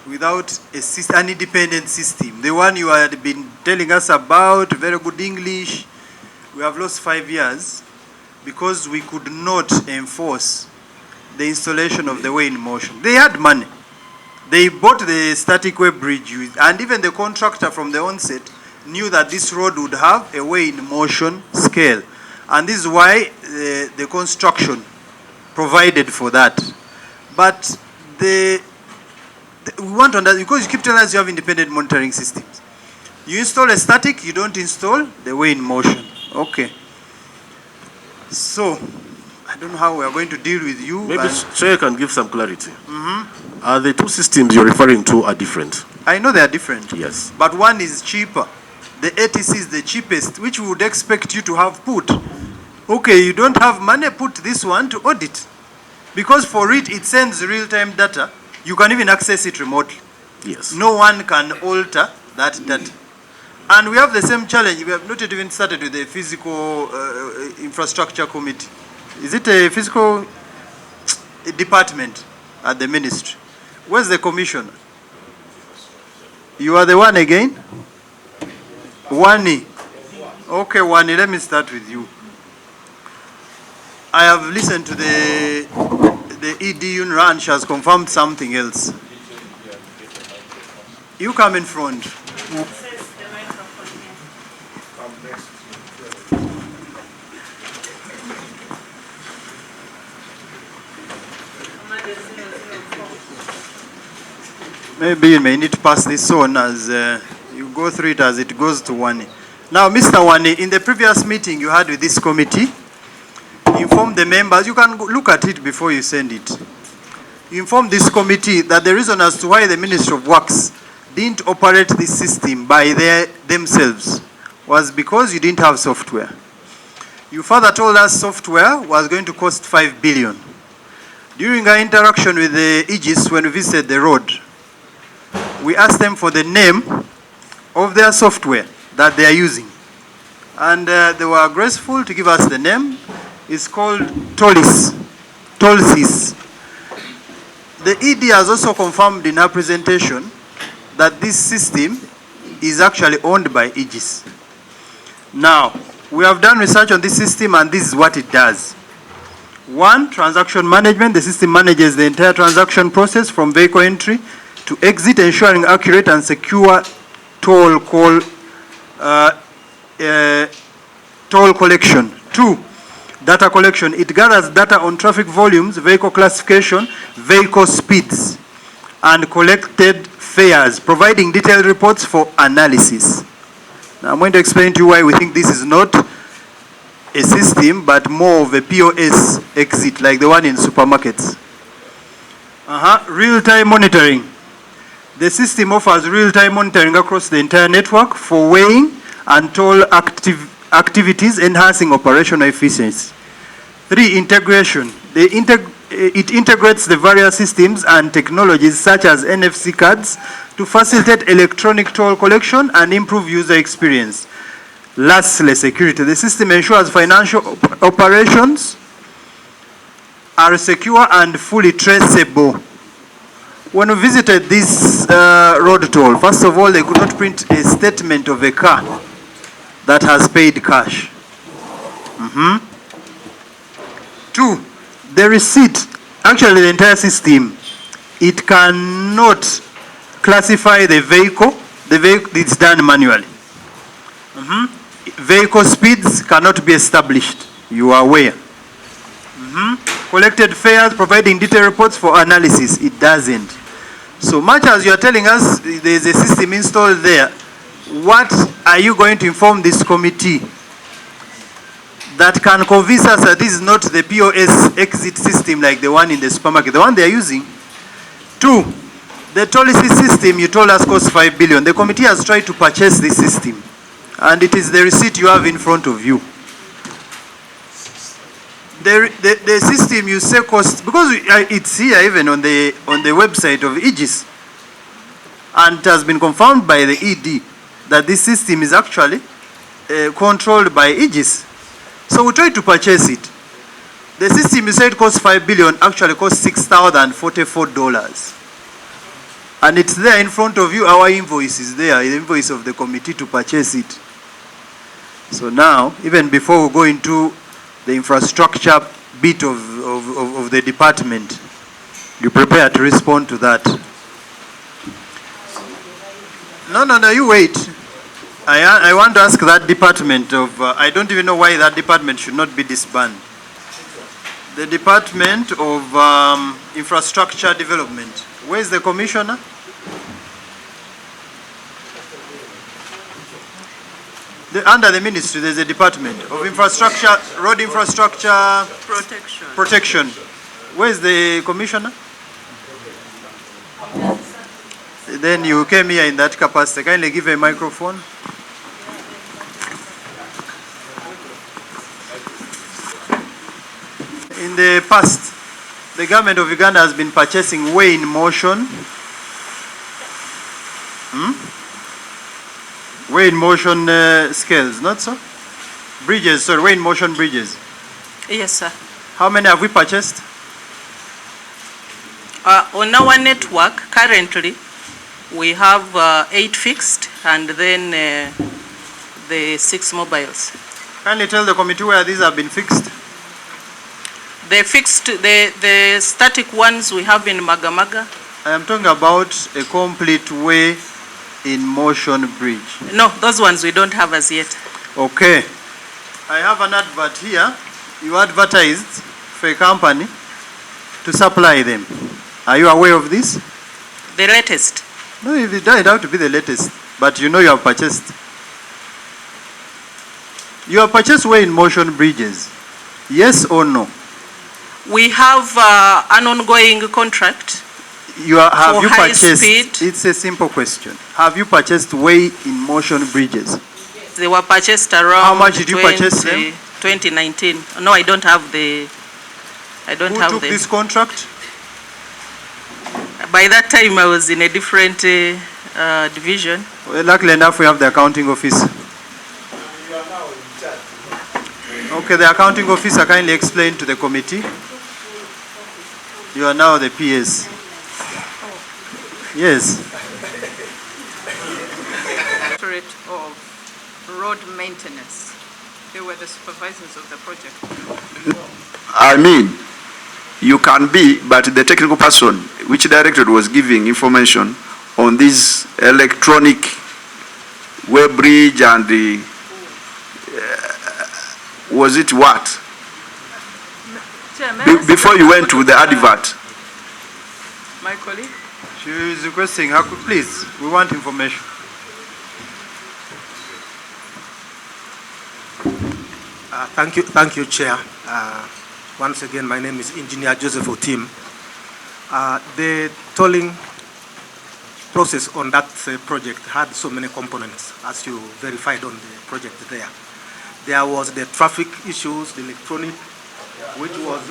without an independent system. The one you had been telling us about, very good English, we have lost 5 years because we could not enforce the installation of the way in motion. They had money. They bought the static way bridge, and even the contractor from the onset knew that this road would have a way in motion scale. And this is why the construction provided for that. But we want to understand, because you keep telling us you have independent monitoring systems. You install a static, you don't install the way in motion. Okay. So, I don't know how we are going to deal with you. Maybe Chair can give some clarity. The two systems you're referring to are different. I know they are different. Yes. But one is cheaper. The ATC is the cheapest, which we would expect you to have put. Okay, you don't have money, put this one to audit. Because for it sends real-time data. You can even access it remotely. Yes. No one can alter that data. And we have the same challenge. We have not even started with the physical infrastructure committee. Is it a physical department at the ministry? Where's the commissioner? You are the one again? Wani. Okay, Wani, let me start with you. I have listened to the ED UNRWA, and she has confirmed something else. You come in front. Maybe you may need to pass this on as you go through it as it goes to Wani. Now, Mr. Wani, in the previous meeting you had with this committee, you informed the members, you can look at it before you send it. You informed this committee that the reason as to why the Ministry of Works didn't operate this system by themselves was because you didn't have software. You further told us software was going to cost 5 billion. During our interaction with the Aegis when we visited the road, we asked them for the name of their software that they are using. And they were graceful to give us the name. It's called Tolsys. The ED has also confirmed in her presentation that this system is actually owned by Aegis. Now, we have done research on this system, and this is what it does. 1, transaction management. The system manages the entire transaction process from vehicle entry to exit, ensuring accurate and secure toll collection. 2, data collection. It gathers data on traffic volumes, vehicle classification, vehicle speeds, and collected fares, providing detailed reports for analysis. Now I'm going to explain to you why we think this is not a system, but more of a POS exit, like the one in supermarkets. Real-time monitoring. The system offers real-time monitoring across the entire network for weighing and toll activities, enhancing operational efficiency. 3, integration. It integrates the various systems and technologies such as NFC cards to facilitate electronic toll collection and improve user experience. Lastly, security. The system ensures financial operations are secure and fully traceable. When we visited this road toll, first of all, they could not print a statement of a car that has paid cash. 2, the receipt, actually the entire system, it cannot classify the vehicle. The vehicle is done manually. Vehicle speeds cannot be established. You are aware. Collected fares, providing detailed reports for analysis. It doesn't. So much as you are telling us there is a system installed there, what are you going to inform this committee that can convince us that this is not the POS exit system like the one in the supermarket, the one they are using? 2, the Tolsys system you told us costs 5 billion. The committee has tried to purchase this system, and it is the receipt you have in front of you. The system you say costs, because it's here even on the website of Aegis, and it has been confirmed by the ED that this system is actually controlled by Aegis. So we tried to purchase it. The system you said costs 5 billion actually costs $6,044. And it's there in front of you. Our invoice is there, the invoice of the committee to purchase it. So now, even before we go into the infrastructure bit of the department, you prepare to respond to that. No, you wait. I want to ask that department of, I don't even know why that department should not be disbanded. The Department of Infrastructure Development. Where's the commissioner? Under the ministry, there's a Department of Infrastructure, Road Infrastructure Protection. Where's the commissioner? Then you came here in that capacity. Kindly give a microphone. In the past, the government of Uganda has been purchasing way in motion. Way in motion scales, not so? Bridges, sorry, way in motion bridges. Yes, sir. How many have we purchased? On our network, currently, we have 8 fixed and then the 6 mobiles. Kindly tell the committee where these have been fixed. The fixed, the static ones we have in Magamaga. I am talking about a complete way in motion bridge. No, those ones we don't have as yet. Okay. I have an advert here. You advertised for a company to supply them. Are you aware of this? The latest. No, it doesn't have to be the latest, but you know you have purchased. You have purchased way in motion bridges. Yes or no? We have an ongoing contract. Have you high purchased? speed. It's a simple question. Have you purchased way in motion bridges? They were purchased around. How much did you purchase them? 2019. No, I don't have the. I don't Who have took them. this contract? By that time, I was in a different division. Well, luckily enough, we have the accounting officer. Okay, the accounting officer kindly explain to the committee. You are now the PS. Yes. Directorate of Road Maintenance. They were the supervisors of the project. I mean, you can be, but the technical person, which directorate was giving information on this electronic web bridge and the, was it what? Before you went to the advert. My colleague? She is requesting, please, we want information. Thank you, Chair. Once again, my name is Engineer Joseph Otim. The tolling process on that project had so many components, as you verified on the project there. There was the traffic issues, the electronic, which was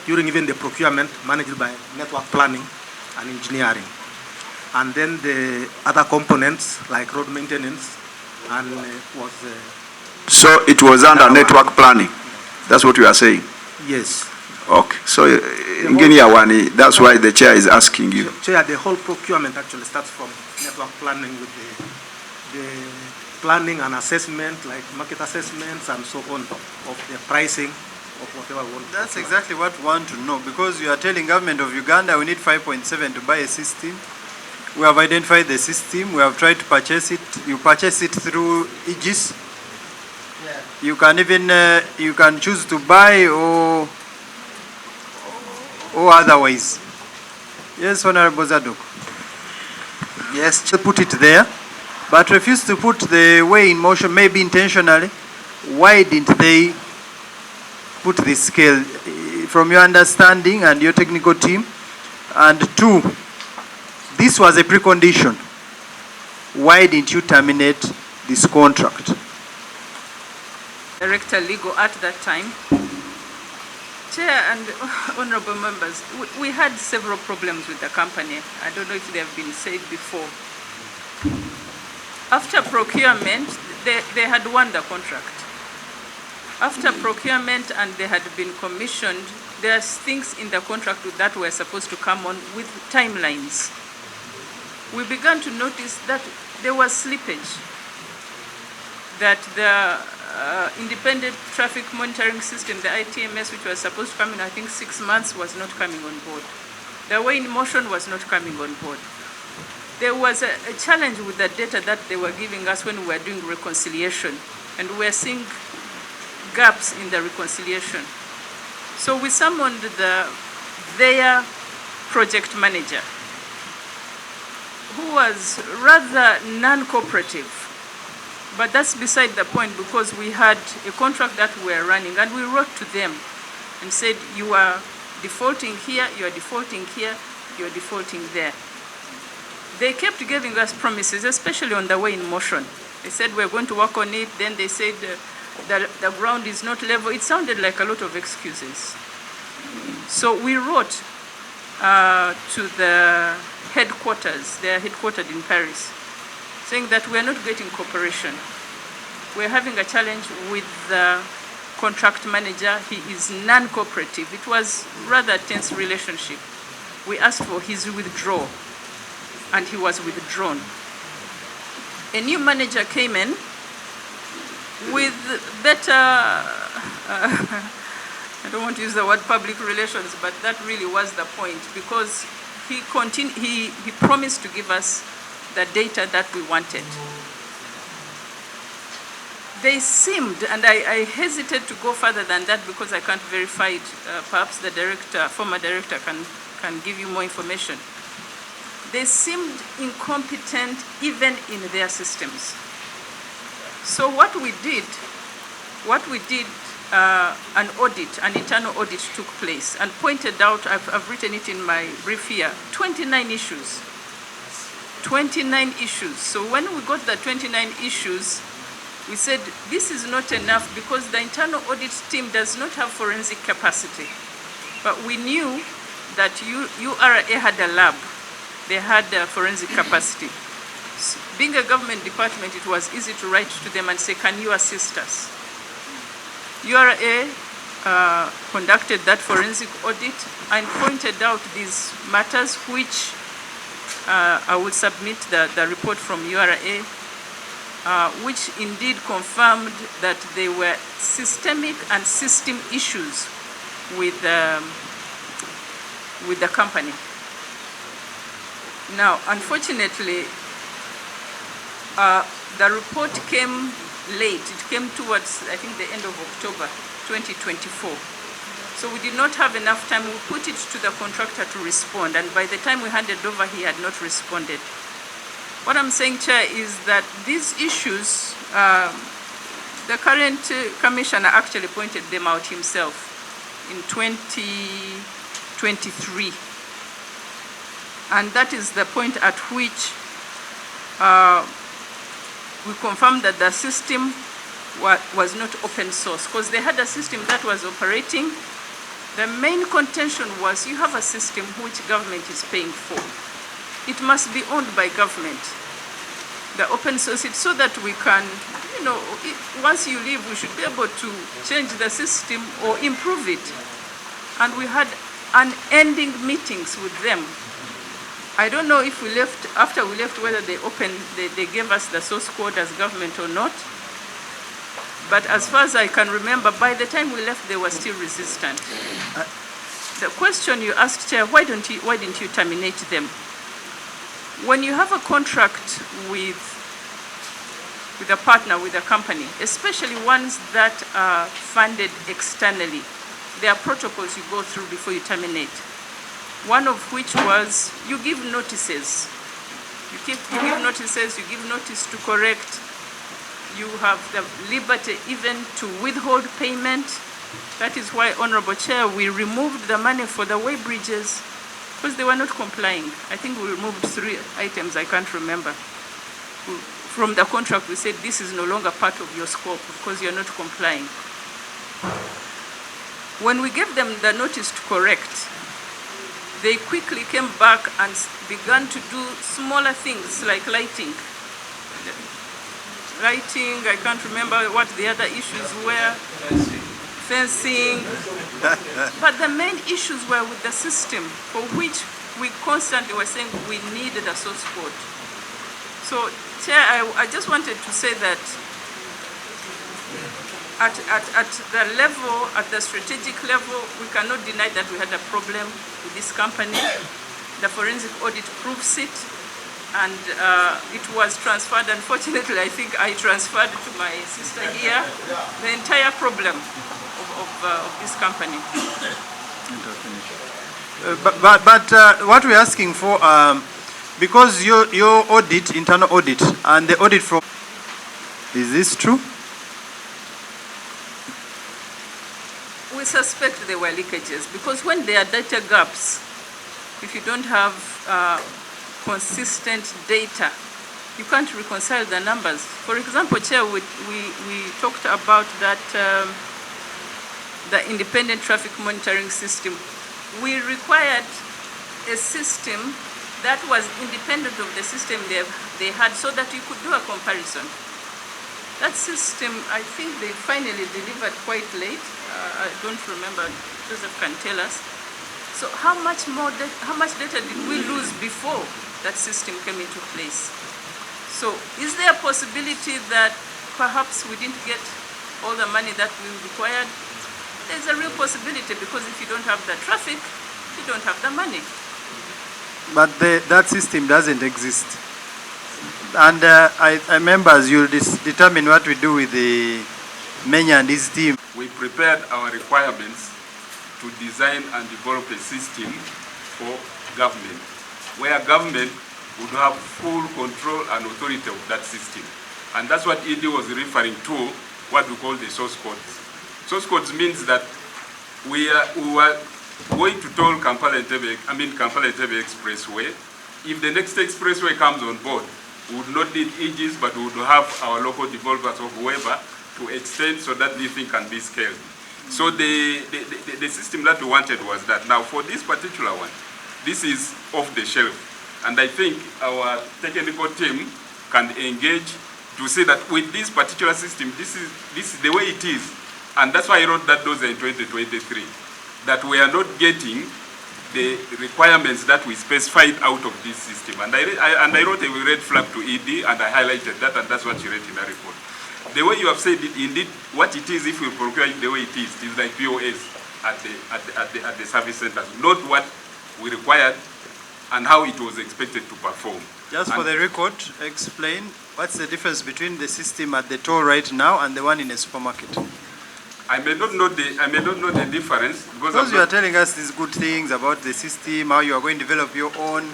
during even the procurement managed by network planning and engineering. And then the other components like road maintenance and was... So it was under network planning. That's what you are saying? Yes. Okay. So that's why the chair is asking you. Chair, the whole procurement actually starts from network planning with the planning and assessment, like market assessments and so on, of the pricing of whatever we want. That's exactly what we want to know, because you are telling government of Uganda we need 5.7 to buy a system. We have identified the system. We have tried to purchase it. You purchase it through Aegis. Yeah. You can even you can choose to buy or otherwise. Yes, Honorable Zadok. Yes, to put it there, but refuse to put the way in motion, maybe intentionally. Why didn't they put this scale from your understanding and your technical team? And two, this was a precondition. Why didn't you terminate this contract? Director Legal at that time. Chair and honorable members, we had several problems with the company. I don't know if they have been said before. After procurement, they had won the contract. After procurement and they had been commissioned, there's things in the contract that were supposed to come on with timelines. We began to notice that there was slippage, that the independent traffic monitoring system, the ITMS, which was supposed to come in, I think 6 months, was not coming on board. The way in motion was not coming on board. There was a challenge with the data that they were giving us when we were doing reconciliation, and we were seeing gaps in the reconciliation. So we summoned their project manager, who was rather non-cooperative. But that's beside the point, because we had a contract that we were running, and we wrote to them and said, you are defaulting here, you are defaulting here, you are defaulting there. They kept giving us promises, especially on the way in motion. They said, we're going to work on it. Then they said, the ground is not level. It sounded like a lot of excuses. So we wrote to the headquarters, they are headquartered in Paris, saying that we are not getting cooperation. We're having a challenge with the contract manager. He is non-cooperative. It was rather a tense relationship. We asked for his withdrawal, and he was withdrawn. A new manager came in with better, I don't want to use the word public relations, but that really was the point, because he promised to give us the data that we wanted. They seemed, and I hesitate to go further than that because I can't verify it. Perhaps the former director can give you more information. They seemed incompetent even in their systems. So what we did, an audit, an internal audit took place and pointed out, I've written it in my brief here, 29 issues. 29 issues. So when we got the 29 issues, we said this is not enough because the internal audit team does not have forensic capacity. But we knew that URA had a lab. They had forensic capacity. So being a government department, it was easy to write to them and say, can you assist us? URA conducted that forensic audit and pointed out these matters, which I will submit the report from URA, which indeed confirmed that there were systemic and system issues with the company. Now, unfortunately, the report came late. It came towards, I think, the end of October 2024. So we did not have enough time. We put it to the contractor to respond, and by the time we handed over, he had not responded. What I'm saying, Chair, is that these issues, the current commissioner actually pointed them out himself in 2023. And that is the point at which we confirmed that the system was not open source, because they had a system that was operating. The main contention was you have a system which government is paying for. It must be owned by government. The open source it so that we can, once you leave, we should be able to change the system or improve it. And we had unending meetings with them. I don't know if we left, after we left, whether they gave us the source code as government or not. But as far as I can remember, by the time we left, they were still resistant. The question you asked, Chair, why didn't you terminate them? When you have a contract with a partner, with a company, especially ones that are funded externally, there are protocols you go through before you terminate. One of which was you give notices. You give notices, you give notice to correct. You have the liberty even to withhold payment. That is why, Honorable Chair, we removed the money for the way bridges because they were not complying. I think we removed 3 items, I can't remember. From the contract, we said this is no longer part of your scope because you're not complying. When we gave them the notice to correct, they quickly came back and began to do smaller things like lighting. I can't remember what the other issues were. fencing. But the main issues were with the system, for which we constantly were saying we needed a source code. So, Chair, I just wanted to say that at the level, at the strategic level, we cannot deny that we had a problem with this company. The forensic audit proves it, and it was transferred. Unfortunately, I think I transferred to my sister here the entire problem of this company. But what we're asking for, because your audit, internal audit, and the audit from, is this true? We suspect there were leakages, because when there are data gaps, if you don't have consistent data, you can't reconcile the numbers. For example, Chair, we talked about that, the independent traffic monitoring system. We required a system that was independent of the system they had, so that you could do a comparison. That system, I think they finally delivered quite late. I don't remember, Joseph can tell us. So how much data did we lose before that system came into place? So is there a possibility that perhaps we didn't get all the money that we required? There's a real possibility, because if you don't have the traffic, you don't have the money. But that system doesn't exist. And I members, you'll determine what we do with the Menya and his team. We prepared our requirements to design and develop a system for government, where government would have full control and authority of that system. And that's what ED was referring to, what we call the source codes. Source codes means that we were going to toll Kampala-Entebbe Expressway. If the next expressway comes on board, we would not need EGs, but we would have our local developers or whoever to extend so that this thing can be scaled. So the system that we wanted was that. Now for this particular one, this is off the shelf. And I think our technical team can engage to say that with this particular system, this is the way it is. And that's why I wrote that those in 2023, that we are not getting the requirements that we specified out of this system. And I wrote a red flag to ED, and I highlighted that, and that's what you read in the report. The way you have said it, indeed, what it is, if we procure it the way it is like POS at the service centers, not what we required and how it was expected to perform. Just for the record, explain what's the difference between the system at the toll right now and the one in a supermarket. I may not know the difference, because you are telling us these good things about the system, how you are going to develop your own.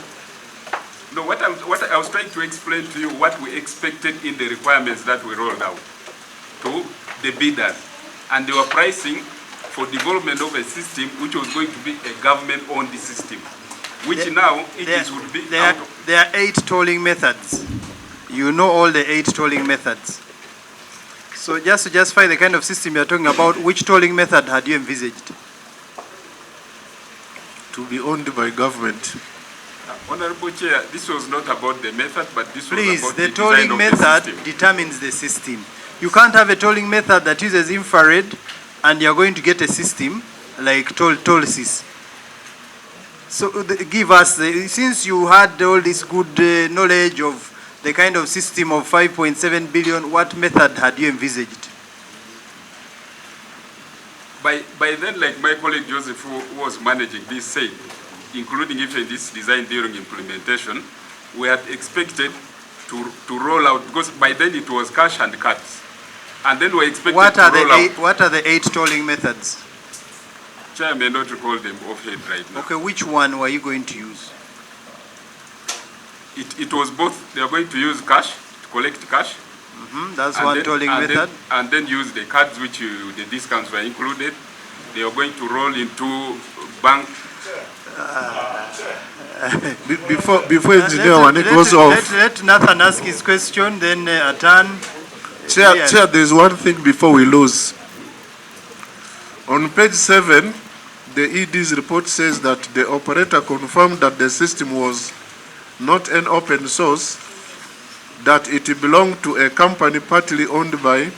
No, what I was trying to explain to you, what we expected in the requirements that we rolled out to the bidders, and they were pricing for development of a system which was going to be a government-owned system, which now it would be. There are 8 tolling methods. You know all the 8 tolling methods. So just to justify the kind of system you're talking about, which tolling method had you envisaged? To be owned by government. Honorable Chair, this was not about the method, but this was about the the tolling design of method the system. determines the system. You can't have a tolling method that uses infrared and you're going to get a system like toll-sys. So give us, since you had all this good knowledge of the kind of system of 5.7 billion, what method had you envisaged? By then, like my colleague Joseph, who was managing this, said, including even this design during implementation, we had expected to roll out, because by then it was cash and cards. And then we expected What are the 8 tolling methods? Chair, I may not recall them offhand right now. Okay, which one were you going to use? It was both. They are going to use cash, to collect cash. That's one tolling method. And then use the cards, which the discounts were included. They are going to roll into bank. Before engineer one goes off. Let Nathan ask his question, then Atan. Chair, there's one thing before we lose. On page 7, the ED's report says that the operator confirmed that the system was not an open source, that it belonged to a company partly owned by